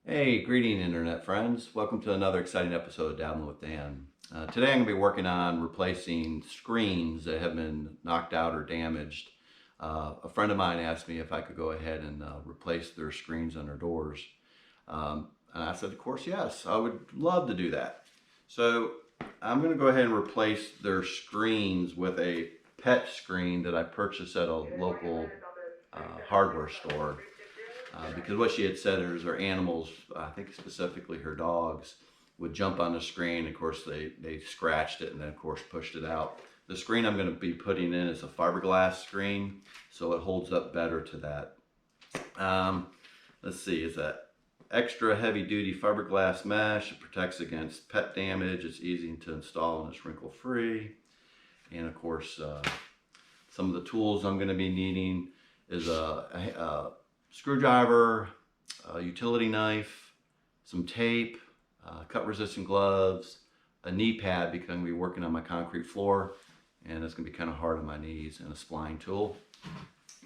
Hey, greeting internet friends. Welcome to another exciting episode of Dabblin with Dan. Today I'm going to be working on replacing screens that have been knocked out or damaged. A friend of mine asked me if I could go ahead and replace their screens on their doors. And I said, of course, yes, I would love to do that. So I'm going to go ahead and replace their screens with a pet screen that I purchased at a local hardware store. Because what she had said is her animals, I think specifically her dogs, would jump on the screen. Of course, they scratched it and then, of course, pushed it out. The screen I'm going to be putting in is a fiberglass screen, so it holds up better to that. Let's see, is that extra heavy-duty fiberglass mesh. It protects against pet damage. It's easy to install and it's wrinkle-free. And, of course, some of the tools I'm going to be needing is a screwdriver, a utility knife, some tape, cut resistant gloves, a knee pad because I'm going to be working on my concrete floor and it's going to be kind of hard on my knees, and a spline tool.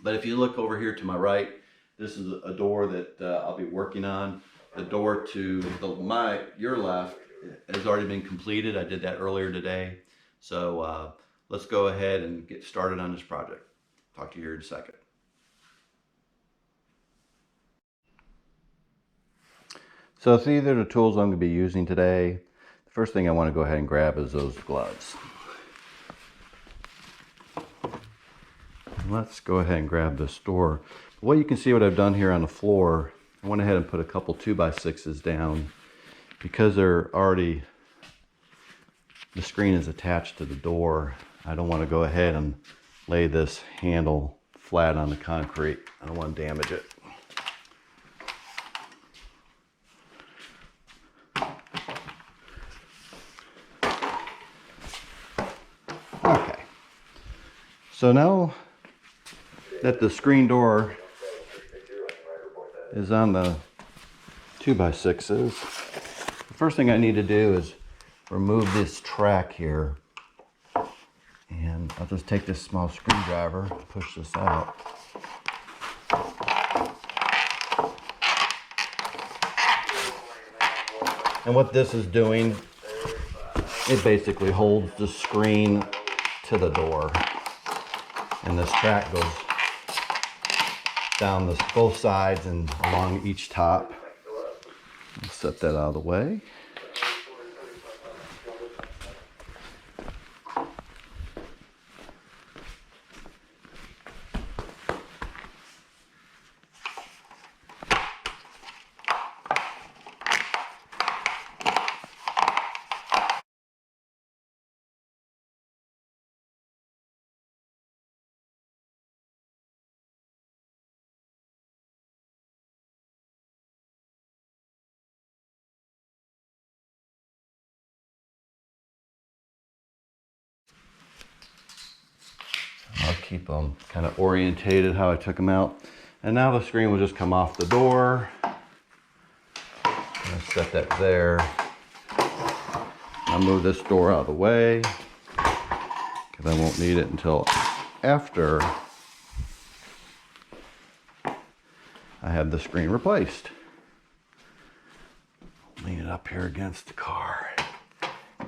But if you look over here to my right, this is a door that I'll be working on. The door to your left has already been completed. I did that earlier today. So let's go ahead and get started on this project. Talk to you here in a second. So these are the tools I'm going to be using today. The first thing I want to go ahead and grab is those gloves. Let's go ahead and grab this door. What you can see what I've done here on the floor, I went ahead and put a couple 2x6s down because they're already, the screen is attached to the door. I don't want to go ahead and lay this handle flat on the concrete. I don't want to damage it. Okay, so now that the screen door is on the 2x6s, the first thing I need to do is remove this track here. And I'll just take this small screwdriver, push this out. And what this is doing, it basically holds the screen to the door. And this track goes down both sides and along each top. I'll set that out of the way. I'll keep them kind of orientated how I took them out. And now the screen will just come off the door. I'll set that there. I'll move this door out of the way because I won't need it until after I have the screen replaced. Lean it up here against the car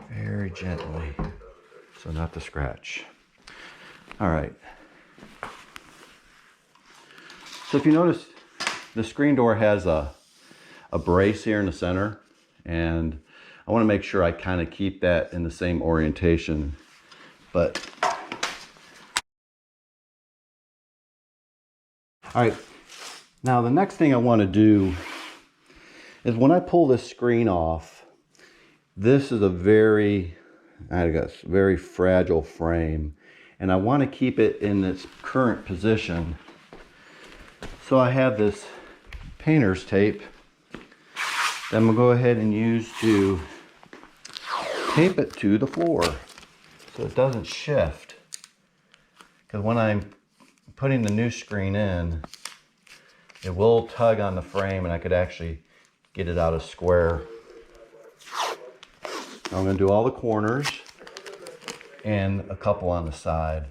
very gently so not to scratch. All right. So if you notice, the screen door has a brace here in the center, and I want to make sure I kind of keep that in the same orientation. But all right, now the next thing I want to do is when I pull this screen off, this is a very fragile frame. And I want to keep it in its current position. So I have this painter's tape that I'm going to go ahead and use to tape it to the floor so it doesn't shift. Because when I'm putting the new screen in, it will tug on the frame and I could actually get it out of square. I'm going to do all the corners and a couple on the side.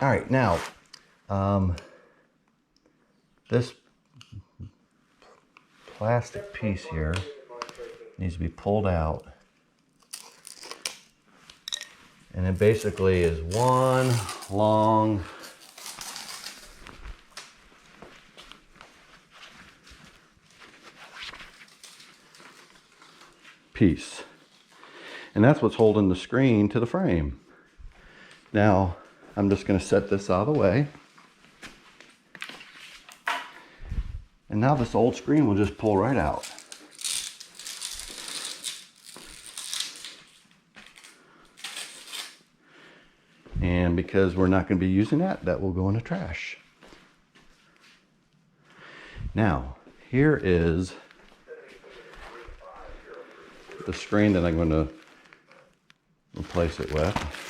All right, now, this plastic piece here needs to be pulled out. And it basically is one long piece. And that's what's holding the screen to the frame. Now, I'm just going to set this out of the way. And now this old screen will just pull right out. And because we're not going to be using that, that will go in the trash. Now, here is the screen that I'm going to replace it with.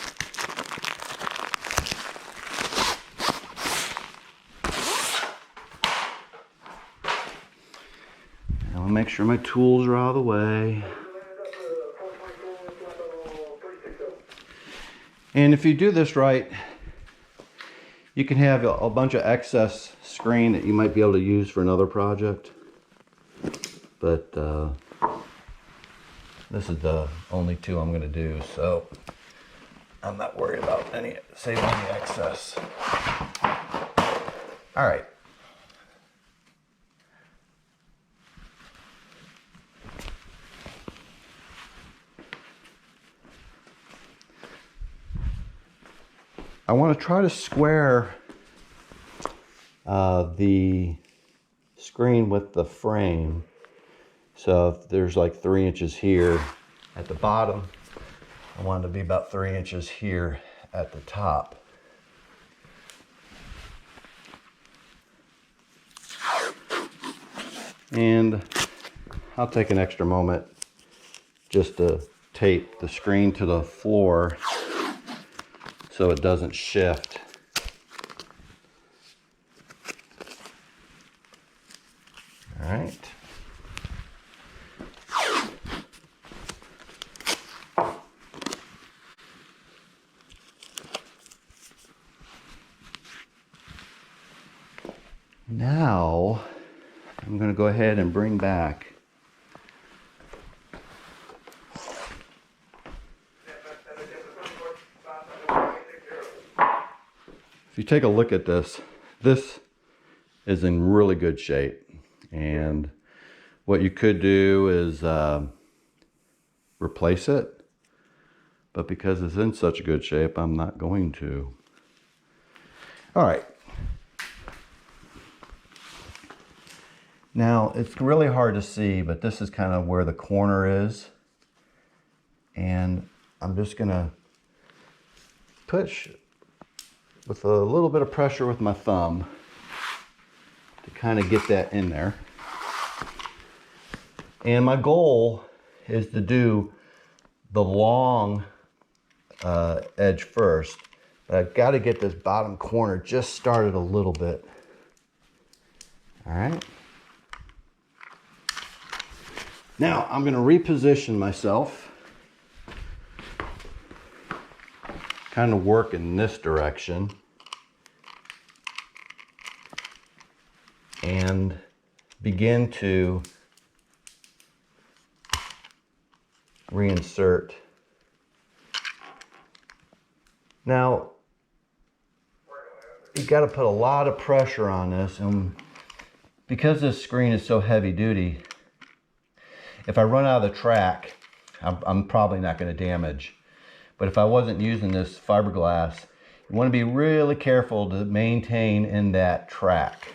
I'll make sure my tools are out of the way. And if you do this right, you can have a bunch of excess screen that you might be able to use for another project. But this is the only two I'm going to do, so I'm not worried about saving any excess. All right. I want to try to square the screen with the frame. So if there's like 3 inches here at the bottom, I want it to be about 3 inches here at the top. And I'll take an extra moment just to tape the screen to the floor so it doesn't shift. All right. Now, I'm going to go ahead and bring back if you take a look at this, this is in really good shape. And what you could do is replace it. But because it's in such good shape, I'm not going to. All right. Now, it's really hard to see, but this is kind of where the corner is. And I'm just going to push with a little bit of pressure with my thumb to kind of get that in there. And my goal is to do the long edge first. But I've got to get this bottom corner just started a little bit. All right. Now I'm going to reposition myself, kind of work in this direction, and begin to reinsert. Now, you got to put a lot of pressure on this, and because this screen is so heavy duty, if I run out of the track, I'm probably not going to damage. But if I wasn't using this fiberglass, you want to be really careful to maintain in that track.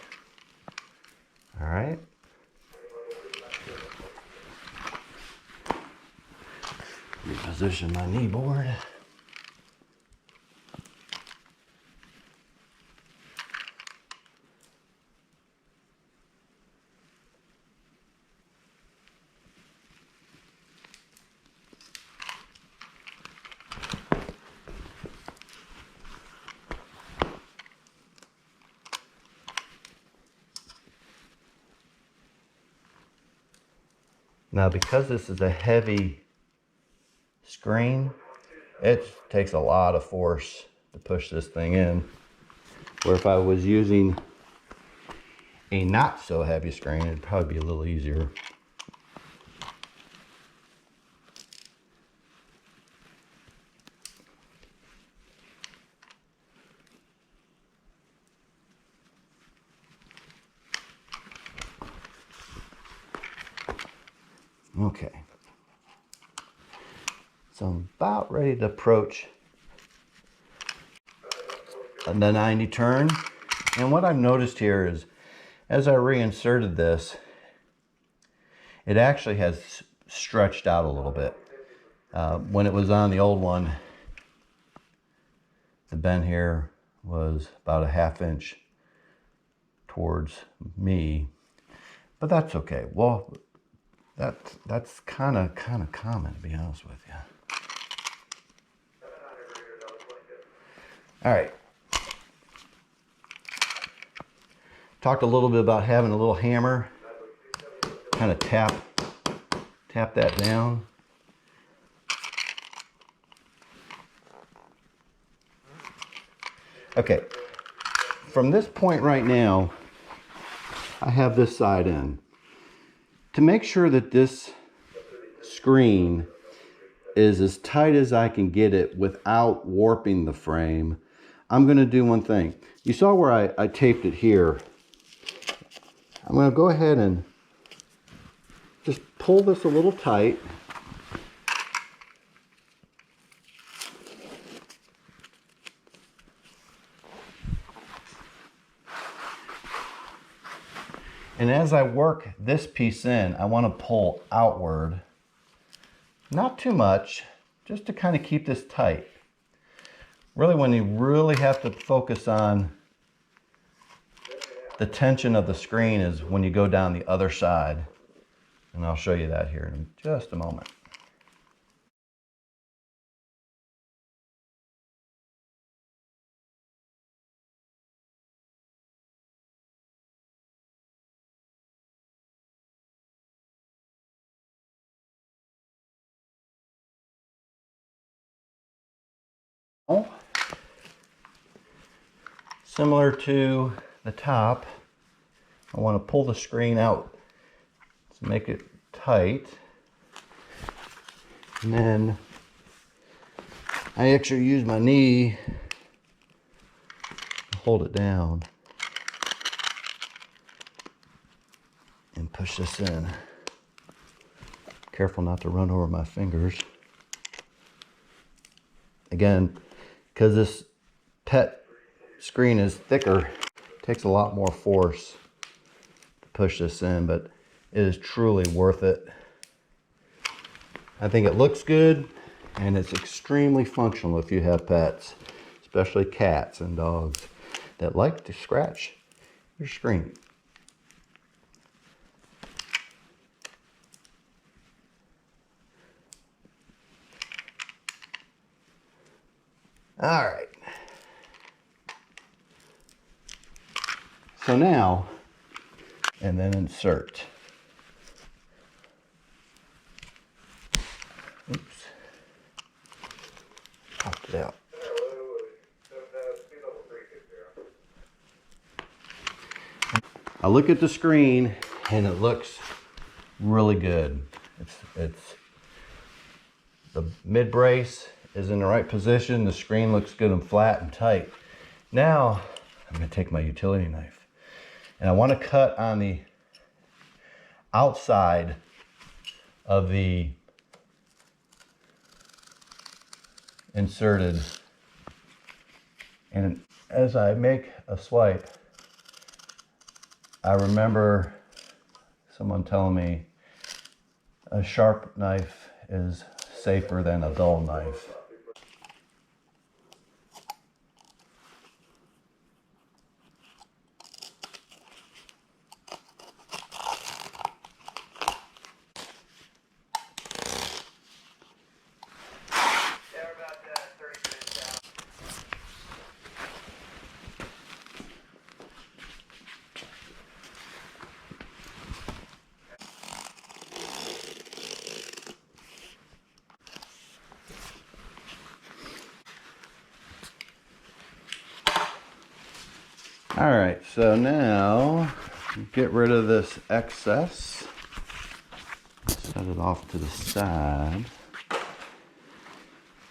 All right. Reposition my knee board. Now, because this is a heavy screen, it takes a lot of force to push this thing in. Where if I was using a not so heavy screen, it'd probably be a little easier. Okay. So I'm about ready to approach the 90 turn. And what I've noticed here is, as I reinserted this, it actually has stretched out a little bit. When it was on the old one, the bend here was about a ½ inch towards me, but that's okay. Well, that's kind of common, to be honest with you. All right. Talked a little bit about having a little hammer, kind of tap that down. Okay, from this point right now, I have this side in. To make sure that this screen is as tight as I can get it without warping the frame, I'm going to do one thing. You saw where I taped it here. I'm going to go ahead and just pull this a little tight. And as I work this piece in, I want to pull outward. Not too much, just to kind of keep this tight. Really, when you really have to focus on the tension of the screen is when you go down the other side. And I'll show you that here in just a moment. Similar to the top, I want to pull the screen out to make it tight. And then I actually use my knee to hold it down and push this in. Careful not to run over my fingers. Again, because this PET screen is thicker, it takes a lot more force to push this in, but it is truly worth it. I think it looks good, and it's extremely functional if you have pets, especially cats and dogs that like to scratch your screen. All right. So now, and then insert. Oops. Popped it out. I look at the screen and it looks really good. It's the mid brace is in the right position. The screen looks good and flat and tight. Now I'm going to take my utility knife and I want to cut on the outside of the inserted, and as I make a swipe, I remember someone telling me a sharp knife is safer than a dull knife. All right, so now get rid of this excess. Set it off to the side.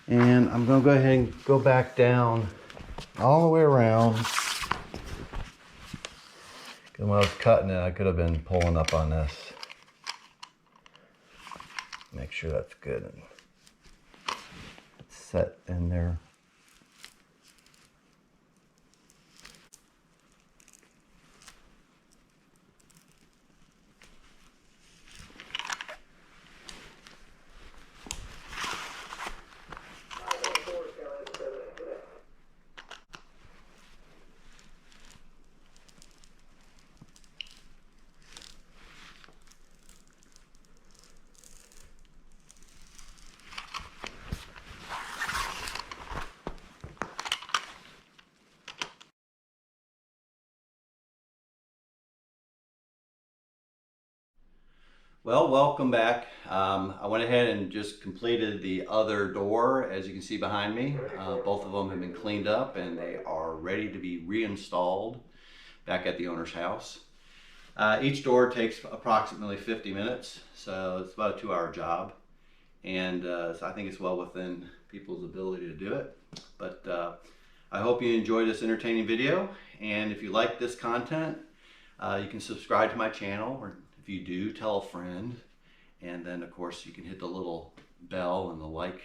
And I'm gonna go ahead and go back down all the way around. Because when I was cutting it, I could have been pulling up on this. Make sure that's good and it's set in there. Well, welcome back. I went ahead and just completed the other door, as you can see behind me. Both of them have been cleaned up and they are ready to be reinstalled back at the owner's house. Each door takes approximately 50 minutes, so it's about a 2-hour job. And so I think it's well within people's ability to do it. But I hope you enjoyed this entertaining video. And if you like this content, you can subscribe to my channel, or if you do, tell a friend. And then of course you can hit the little bell and the like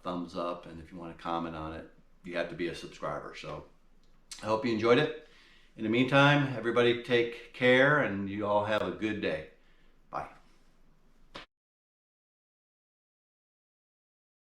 thumbs up, and if you want to comment on it, you have to be a subscriber. So I hope you enjoyed it. In the meantime, everybody take care and you all have a good day. Bye.